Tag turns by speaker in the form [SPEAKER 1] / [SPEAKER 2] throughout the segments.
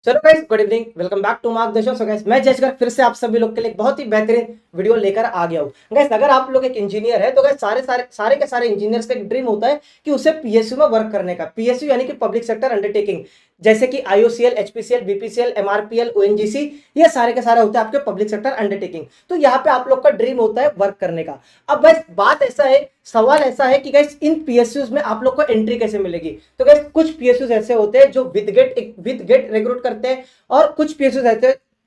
[SPEAKER 1] चलो guys, good evening, welcome back to Margdarshan. So guys, मैं जयशकर फिर से आप सभी लोग के लिए एक बहुत ही बेहतरीन वीडियो लेकर आ गया हूँ। गाइस, अगर आप लोग एक इंजीनियर है तो गाइस सारे के सारे इंजीनियर्स का एक ड्रीम होता है कि उसे पीएसयू में वर्क करने का। पीएसयू यानी कि पब्लिक सेक्टर अंडरटेकिंग, जैसे कि IOCL, HPCL, BPCL, MRPL, ONGC, ये सारे के सारे होते हैं आपके पब्लिक सेक्टर अंडरटेकिंग। तो यहाँ पे आप लोग का ड्रीम होता है वर्क करने का। अब गाइस बात ऐसा है, सवाल ऐसा है कि गाइस इन पीएसयूज में आप लोग को एंट्री कैसे मिलेगी। तो गाइस कुछ पीएसयूज ऐसे होते हैं जो विद गेट रिक्रूट करते हैं, और कुछ पीएसयूज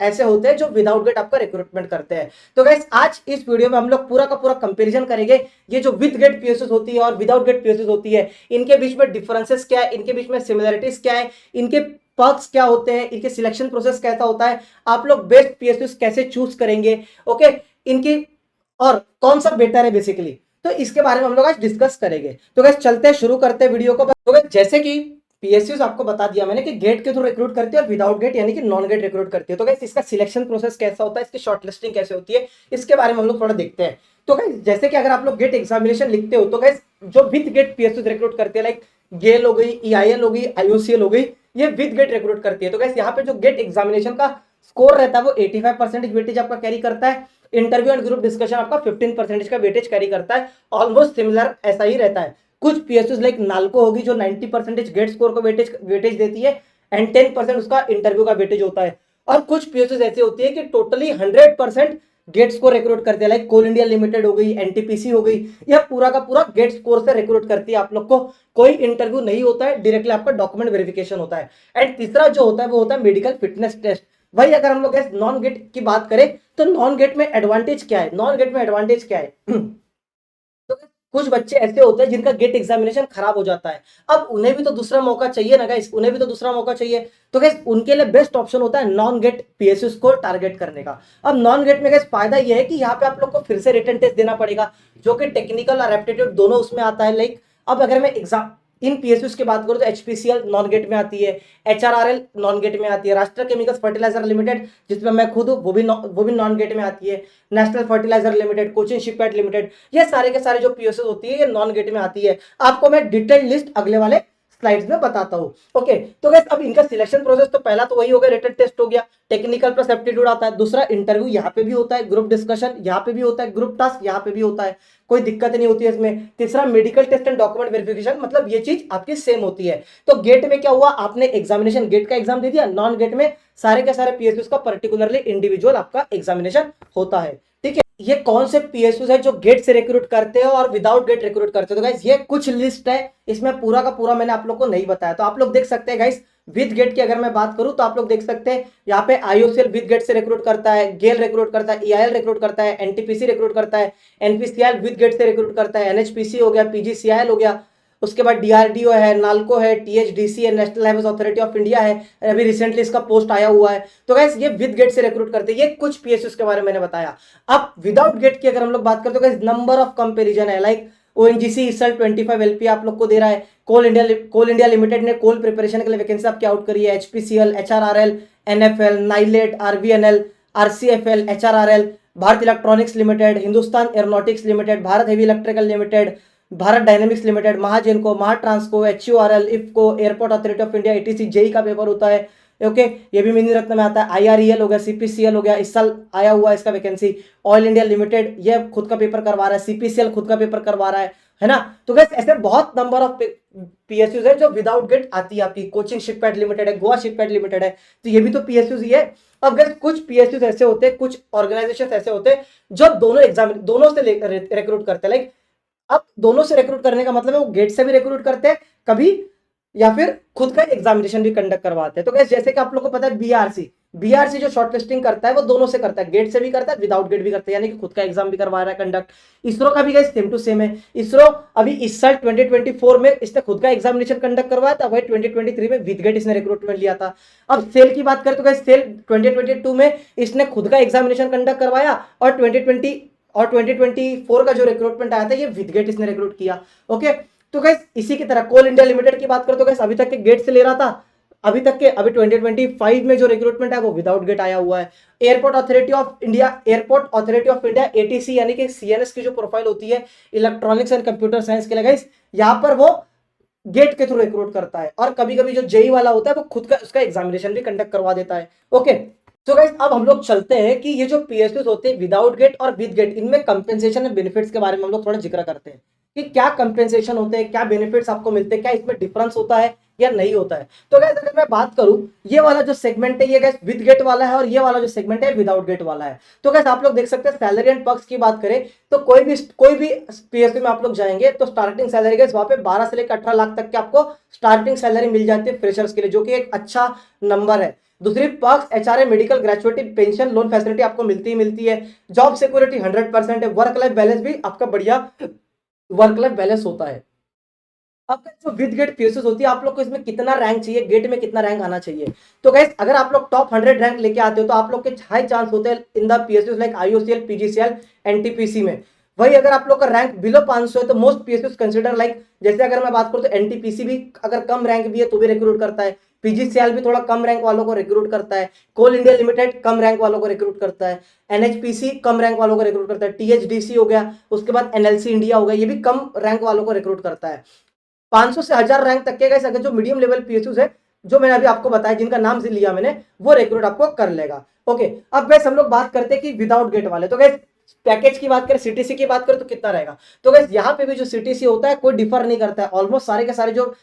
[SPEAKER 1] ऐसे होते हैं जो विदाउट गेट आपका रिक्रूटमेंट करते हैं। तो गाइस आज इस वीडियो में हम लोग पूरा का पूरा कंपैरिजन करेंगे, ये जो विद गेट पीएसयूज होती है और विदाउट गेट पीएसयूज होती है, इनके बीच में डिफरेंसेस क्या है, इनके बीच में सिमिलरिटीज क्या है, इनके पर्क्स क्या होते हैं, इनके सिलेक्शन प्रोसेस कैसा होता है, आप लोग बेस्ट पीएसयूज कैसे चूज करेंगे, ओके, इनकी और कौन सा बेटर है बेसिकली। तो इसके बारे में हम लोग आज डिस्कस करेंगे। तो गाइस चलते हैं, शुरू करते हैं वीडियो को। तो गाइस जैसे कि पीएसयूज आपको बता दिया मैंने कि गेट के थ्रू रिक्रूट करते हैं और विदाउट गेट यानी कि नॉन गेट रिक्रूट करते हैं। तो गाइस इसका सिलेक्शन प्रोसेस कैसा होता है, इसकी शॉर्टलिस्टिंग कैसे होती है, इसके बारे में हम लोग थोड़ा देखते हैं। तो गाइस जैसे कि अगर आप लोग गेट एग्जामिनेशन लिखते हो तो गाइस जो विद गेट पीएसयूज रिक्रूट करते हैं, लाइक गेल हो गई, ईआईएल हो गई, आईओसीएल हो गई, ये विद गेट रिक्रूट करती है। तो गाइस यहाँ पे जो गेट एग्जामिनेशन का स्कोर रहता है वो 85% वेटेज आपका कैरी करता है। इंटरव्यू एंड ग्रुप डिस्कशन आपका 15% का वेटेज कैरी करता है। ऑलमोस्ट सिमिलर ऐसा ही रहता है। कुछ पीएसयूज लाइक नाल्को होगी जो 90% गेट स्कोर को वेटेज देती है, एंड 10% उसका इंटरव्यू का वेटेज होता है। और कुछ पीएसयूज ऐसी होती है कि टोटली 100% गेट स्कोर रिक्रूट करते हैं, लाइक कोल इंडिया लिमिटेड हो गई, एनटीपीसी हो गई, यह पूरा का पूरा गेट स्कोर से रिक्रूट करती है। आप लोग को कोई इंटरव्यू नहीं होता है, डायरेक्टली आपका डॉक्यूमेंट वेरिफिकेशन होता है। एंड तीसरा जो होता है वो होता है मेडिकल फिटनेस टेस्ट। वही अगर हम लोग नॉन गेट की बात करें तो नॉन गेट में एडवांटेज क्या है, नॉन गेट में एडवांटेज क्या है तो कुछ बच्चे ऐसे होते हैं जिनका गेट एग्जामिनेशन खराब हो जाता है। अब उन्हें भी तो दूसरा मौका चाहिए ना गाइस, उन्हें भी तो दूसरा मौका चाहिए। तो गाइस उनके लिए बेस्ट ऑप्शन होता है नॉन गेट पीएसयू को टारगेट करने का। अब नॉन गेट में गाइस फायदा ये है कि यहाँ पे आप लोग को फिर से रिटन टेस्ट देना पड़ेगा, जो कि टेक्निकल और एप्टीट्यूड दोनों उसमें आता है। लाइक अब अगर मैं एग्जाम इन पीएसयूज की बात करूं तो एचपीसीएल नॉन गेट में आती है, एचआरआरएल नॉन गेट में आती है, राष्ट्र केमिकल्स फर्टिलाइजर लिमिटेड जिसमें मैं खुद हूं वो भी नॉन गेट में आती है, national fertilizer limited, Cochin shipyard limited, ये सारे के सारे जो पीएसयूज होती है ये नॉन गेट में आती है। आपको मैं डिटेल्ड लिस्ट अगले वाले स्लाइड्स में बताता हूँ। ओके, तो गाइस अब इनका सिलेक्शन प्रोसेस तो पहला तो वही हो गया, रिटन टेस्ट हो गया, टेक्निकल प्लस एप्टीट्यूड आता है। दूसरा इंटरव्यू यहाँ पे भी होता है, ग्रुप डिस्कशन यहाँ पे भी होता है, ग्रुप टास्क यहाँ पे भी होता है, कोई दिक्कत नहीं होती है इसमें। तीसरा medical test and document verification, मतलब ये चीज आपकी सेम होती है। तो गेट में क्या हुआ, आपने एग्जामिनेशन गेट का एग्जाम दे दिया, नॉन गेट में सारे के सारे पीएसयूज का पर्टिकुलरली इंडिविजुअल आपका एग्जामिनेशन होता है। ठीक है, ये कौन से पीएसयूज है जो गेट से रिक्रूट करते हैं और विदाउट गेट रिक्रूट करते हैं। तो गाइस ये कुछ लिस्ट है, इसमें पूरा का पूरा मैंने आप लोग को नहीं बताया। तो आप लोग देख सकते हैं गाइस, विद गेट की अगर मैं बात करूं तो आप लोग देख सकते हैं यहाँ पे आईओसीएल विद गेट से रिक्रूट करता है, गेल रिक्रूट करता है, ईआईएल रिक्रूट करता है, एनटीपीसी रिक्रूट करता है, एनपीसीएल विद गेट से रिक्रूट करता है, एनएचपीसी हो गया, पीजीसीआईएल हो गया, उसके बाद डीआरडीओ है, नाल्को है, टीएचडीसी है, national highways authority of India है, अभी रिसेंटली इसका पोस्ट आया हुआ है। तो गाइस ये विद गेट से रिक्रूट करते हैं। ये कुछ पीएसयूज के बारे में मैंने बताया। अब विदाउट गेट की अगर हम लोग बात करते हैं तो नंबर ऑफ कंपेरिजन है, लाइक ओएनजीसी इस साल 25 एलपी आप लोग को दे रहा है, कोल इंडिया लिमिटेड ने कोल प्रिपरेशन के लिए वैकेंसी आपकी आउट करी है, HPCL, HRRL, NFL, NIELIT, RVNL, RCFL, HRRL, Bharat Electronics Limited, Hindustan Aeronautics Limited, Bharat Heavy Electrical Limited, Bharat Dynamics Limited, Mahagenco, Mahatransco, HURL, IFFCO, Airport authority of India, ATC, JE का पेपर होता है। ओके, ये भी मिनी रत्न में आता है। आईआरईएल हो गया, सीपीसीएल हो गया, इस साल आया हुआ है इसका वैकेंसी। ऑयल इंडिया लिमिटेड ये खुद का पेपर करवा रहा है, सीपीसीएल खुद का पेपर करवा रहा है ना। तो गैस ऐसे बहुत नंबर ऑफ पीएसयूज है जो विदाउट गेट आती है आपकी। कोचिन शिपयार्ड लिमिटेड है, गोवा शिपयार्ड लिमिटेड है, तो ये भी तो पीएसयूज ही है। अब गैस कुछ पीएसयूज ऐसे होते हैं, कुछ ऑर्गेनाइजेशन ऐसे होते हैं जो दोनों से रिक्रूट करते हैं। लाइक अब दोनों से रिक्रूट करने का मतलब है वो गेट से भी रिक्रूट करते हैं कभी, या फिर खुद का एग्जामिनेशन भी कंडक्ट करवाते हैं। तो गाइस जैसे कि आप लोग को पता है बीआरसी जो शॉर्टलिस्टिंग करता है वो दोनों से करता है, गेट से भी करता है, विदाउट गेट भी करता है, यानी कि खुद का एग्जाम भी करवा रहा है कंडक्ट। इसरो का भी गाइस सेम टू सेम है। इसरो अभी इस साल 2024 में इसने खुद का एग्जामिनेशन कंडक्ट करवाया था, वही 2023 में विद गेट इसने रिक्रूटमेंट लिया था। अब सेल की बात करें तो गाइस सेल 2022 में इसने खुद का एग्जामिनेशन कंडक्ट करवाया, और 2024 का जो रिक्रूटमेंट आया था ये विद गेट इसने रिक्रूट किया। ओके, तो गैस इसी की तरह कोल इंडिया लिमिटेड की बात करें तो गैस अभी तक के गेट से ले रहा था, अभी 2025 में जो रिक्रूटमेंट है वो विदाउट गेट आया हुआ है। Airport authority of India ATC यानी कि सीएनएस की जो प्रोफाइल होती है, इलेक्ट्रॉनिक्स एंड कंप्यूटर साइंस के लिए, गाइस यहाँ पर वो गेट के थ्रू रिक्रूट करता है, और कभी कभी जो जेई वाला होता है वो खुद का उसका एग्जामिनेशन भी कंडक्ट करवा देता है। ओके, तो गाइस अब हम लोग चलते हैं कि ये जो पीएसयू होते हैं विदाउट गेट और विद गेट, इनमें कंपेंसेशन एंड बेनिफिट्स के बारे में हम लोग थोड़ा जिक्र करते हैं कि क्या कंपेंसेशन होते हैं, क्या बेनिफिट्स आपको मिलते हैं, क्या इसमें डिफरेंस होता है या नहीं होता है। तो गाइस अगर मैं बात करूं, ये वाला जो सेगमेंट है ये गाइस विद गेट वाला है, और ये वाला जो सेगमेंट है विदाउट गेट वाला है। तो गाइस आप लोग देख सकते हैं सैलरी एंड पर्क्स की बात करें तो कोई भी पीएसयू में आप लोग जाएंगे तो स्टार्टिंग सैलरी गाइस वहां पे 12 से लेकर 18 लाख तक के आपको स्टार्टिंग सैलरी मिल जाती है फ्रेशर्स के लिए, जो कि एक अच्छा नंबर है। दूसरी perks HRA, medical, gratuity, pension, loan facility आपको मिलती ही मिलती है। जॉब सिक्योरिटी 100% है। वर्क लाइफ बैलेंस भी आपका बढ़िया वर्क लाइफ बैलेंस होता है। अब जो विद गेट पीएसयू होती है, आप लोग को इसमें कितना रैंक चाहिए, गेट में कितना रैंक आना चाहिए। तो गाइस अगर आप लोग टॉप 100 रैंक लेके आते हो तो आप लोग के हाई चांस होते हैं in the PSU like IOCL, PGCL, NTPC में। वही अगर आप लोग का रैंक बिलो 500 है तो मोस्ट पीएसयू कंसिडर लाइक, जैसे अगर मैं बात करूं तो एनटीपीसी भी अगर कम रैंक भी है तो भी रिक्रूट करता है, पीजीसीएल भी थोड़ा कम रैंक वालों को रिक्रूट करता है, कोल इंडिया लिमिटेड कम रैंक वालों को रिक्रूट करता है, एनएचपीसी कम रैंक वालों को रिक्रूट करता है, टीएचडीसी हो गया, उसके बाद एनएलसी इंडिया हो गया, ये भी कम रैंक वालों को रिक्रूट करता है। 500 से 1000 रैंक तक के गाइस अगर जो मीडियम लेवल पीएसयू है, जो मैंने अभी आपको बताया जिनका नाम से लिया मैंने, वो रिक्रूट आपको कर लेगा। ओके, अब गाइस हम लोग बात करते हैं कि विदाउट गेट वाले। तो गाइस पैकेज की बात करें, सीटीसी की बात करें तो कितना रहेगा। तो गाइस यहाँ पे भी जो सीटीसी होता है कोई डिफर नहीं करता है, ऑलमोस्ट सारे के सारे जो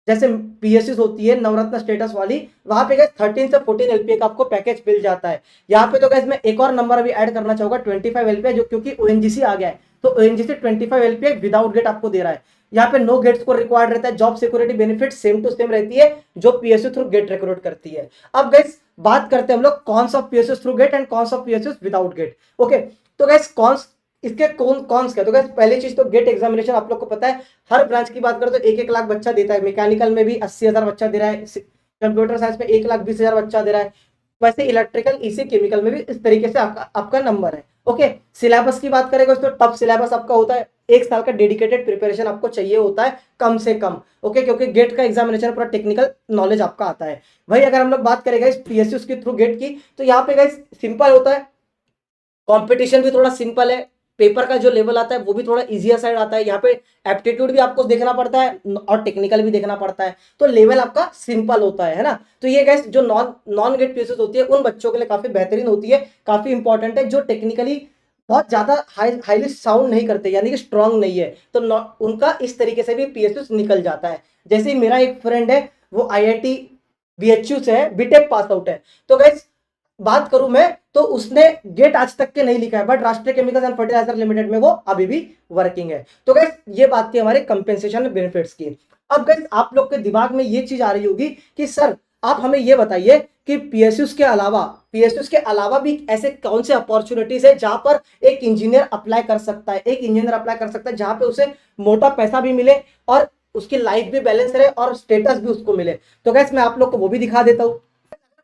[SPEAKER 1] जैसे पीएसयू होती है नवरत्न स्टेटस वाली, वहां पे गाइस 13 से 14 एलपीए का आपको पैकेज मिल जाता है। यहाँ पे तो गाइस मैं एक और नंबर अभी ऐड करना चाहूंगा, 25 एलपीए, जो क्योंकि ओएनजीसी आ गया है तो ओएनजीसी 25 एलपीए विदाउट गेट आपको दे रहा है। यहाँ पे नो गेट्स को रिक्वायर्ड रहता है। Job security benefit same to same रहती है जो पीएसयू थ्रू गेट रिक्रूट करती है। अब गाइस बात करते हैं हम लोग कौन सा पीएसयू थ्रू गेट एंड कौन सा पीएसयू विदाउट गेट। ओके, तो गाइस कौन इसके कौन क्या, तो गाइस पहली चीज तो गेट एग्जामिनेशन आप लोग को पता है हर ब्रांच की बात करें तो 1-1 लाख बच्चा देता है। मैकेनिकल में भी 80,000 बच्चा दे रहा है, कंप्यूटर साइंस में 1,20,000 बच्चा दे रहा है, वैसे इलेक्ट्रिकल ईसी केमिकल में भी इस तरीके से आपका नंबर है। ओके, सिलेबस की बात करेंगे तो टफ सिलेबस आपका होता है, 1 साल का डेडिकेटेड प्रिपरेशन आपको चाहिए होता है कम से कम। ओके, क्योंकि गेट का एग्जामिनेशन पूरा टेक्निकल नॉलेज आपका आता है। वही अगर हम लोग बात करेंगे इस पीएसयू के थ्रू गेट की, तो यहाँ पे गाइस सिंपल होता है, कंपटीशन भी थोड़ा सिंपल है, पेपर का जो लेवल आता है वो भी थोड़ा इजियर साइड आता है। यहाँ पे एप्टीट्यूड भी आपको देखना पड़ता है और टेक्निकल भी देखना पड़ता है, तो लेवल आपका सिंपल होता है ना। तो ये गाइस जो नॉन गेट पीएसयू होती है उन बच्चों के लिए काफी बेहतरीन होती है, काफी इंपॉर्टेंट है, जो टेक्निकली बहुत ज्यादा हाईली साउंड नहीं करते, यानी कि स्ट्रांग नहीं है, तो उनका इस तरीके से भी पीएसयू निकल जाता है। जैसे मेरा एक फ्रेंड है, वो आईआईटी बीएचयू से है, बीटेक पास आउट है। तो गाइस बात करूं मैं तो उसने गेट आज तक के नहीं लिखा है, बट राष्ट्रीय केमिकल्स एंड फर्टिलाइजर लिमिटेड में वो अभी भी वर्किंग है। तो गाइस ये बात थी हमारे कंपेंसेशन बेनिफिट्स की। अब गाइस आप लोग के दिमाग में ये चीज आ रही होगी कि सर आप हमें ये बताइए कि पीएसयूज के अलावा भी ऐसे कौन से अपॉर्चुनिटीज है जहां पर एक इंजीनियर अप्लाई कर सकता है, जहां पे उसे मोटा पैसा भी मिले और उसकी लाइफ भी बैलेंस रहे और स्टेटस भी उसको मिले। तो गाइस मैं आप लोग को वो भी दिखा देता हूं।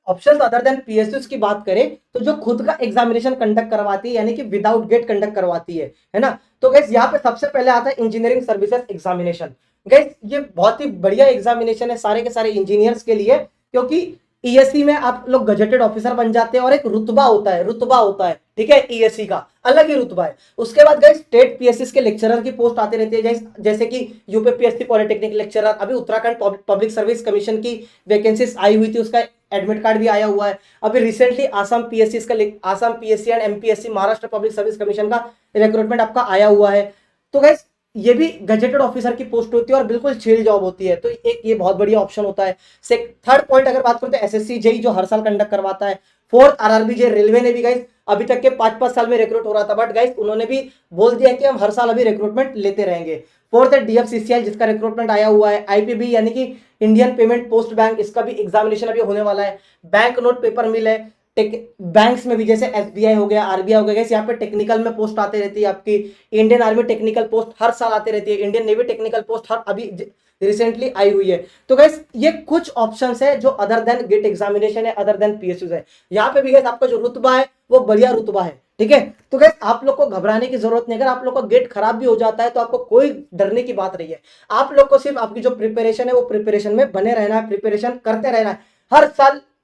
[SPEAKER 1] ऑप्शंस अदर देन पीएसयू की बात करें तो जो खुद का एग्जामिनेशन कंडक्ट करवाती है, यानी कि विदाउट गेट कंडक्ट करवाती है ना। तो गाइस यहाँ पे सबसे पहले आता है इंजीनियरिंग सर्विसेज एग्जामिनेशन। गाइस ये बहुत ही बढ़िया एग्जामिनेशन है सारे के सारे इंजीनियर्स के लिए, क्योंकि ईएससी में आप लोग गजेटेड ऑफिसर बन जाते हैं और एक रुतबा होता है, ठीक है, ईएससी का अलग ही रुतबा है। उसके बाद गाइस स्टेट पीएससी के लेक्चरर की पोस्ट आती रहती है, जैसे कि यूपीपीएससी पॉलिटेक्निक लेक्चरर, अभी उत्तराखंड पब्लिक सर्विस कमीशन की वैकेंसीज आई हुई थी, उसका एडमिट कार्ड भी आया हुआ है। अभी recently Assam PSC and MPSC Maharashtra public service commission का रिक्रूटमेंट आपका आया हुआ है। तो गाइस ये भी गजेटेड ऑफिसर की पोस्ट होती है और बिल्कुल चिल जॉब होती है, तो एक ये बहुत बढ़िया ऑप्शन होता है। थर्ड पॉइंट अगर बात करें तो एसएससी जेई जो हर साल कंडक्ट करवाता है। फोर्थ आरआरबी जे, रेलवे ने भी गाइस अभी तक के 5-5 साल में रिक्रूट हो रहा था, बट गाइस उन्होंने भी बोल दिया कि हम हर साल अभी रिक्रूटमेंट लेते रहेंगे। फोर्थ है डीएफसीसीएल जिसका रिक्रूटमेंट आया हुआ है। आईपीबी यानी कि इंडियन पेमेंट पोस्ट बैंक, इसका भी एग्जामिनेशन अभी होने वाला है। बैंक नोट पेपर मिल है। बैंक्स में भी जैसे एसबीआई हो गया, आरबीआई हो गया, यहाँ पे टेक्निकल में पोस्ट आते रहती है आपकी। इंडियन आर्मी टेक्निकल पोस्ट हर साल आती रहती है। इंडियन नेवी टेक्निकल पोस्ट हर अभी रिसेंटली आई हुई है। तो गाइस ये कुछ ऑप्शंस है जो अदर देन गेट एग्जामिनेशन है, अदर देन पीएसयू है। यहाँ पे भी गाइस आपका जो रुतबा है वो बढ़िया रुतबा है, ठीक है। तो गाइस आप लोग को घबराने की जरूरत नहीं। अगर आप लोग का गेट खराब भी हो जाता है तो आपको कोई डरने की बात नहीं है। आप लोग को सिर्फ आपकी जो प्रिपरेशन है वो प्रिपरेशन में बने रहना है, प्रिपरेशन करते रहना है।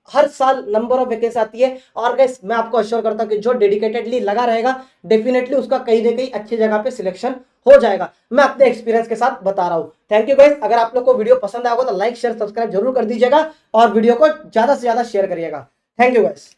[SPEAKER 1] हर साल नंबर ऑफ वैकेंसी आती है, और गाइस मैं आपको अश्योर करता हूं कि जो डेडिकेटेडली लगा रहेगा डेफिनेटली उसका कहीं ना कहीं अच्छी जगह पे सिलेक्शन हो जाएगा। मैं अपने एक्सपीरियंस के साथ बता रहा हूं। Thank you guys. अगर आप लोग को वीडियो पसंद आएगा तो लाइक शेयर सब्सक्राइब जरूर कर दीजिएगा और वीडियो को ज्यादा से ज्यादा शेयर करिएगा। Thank you guys.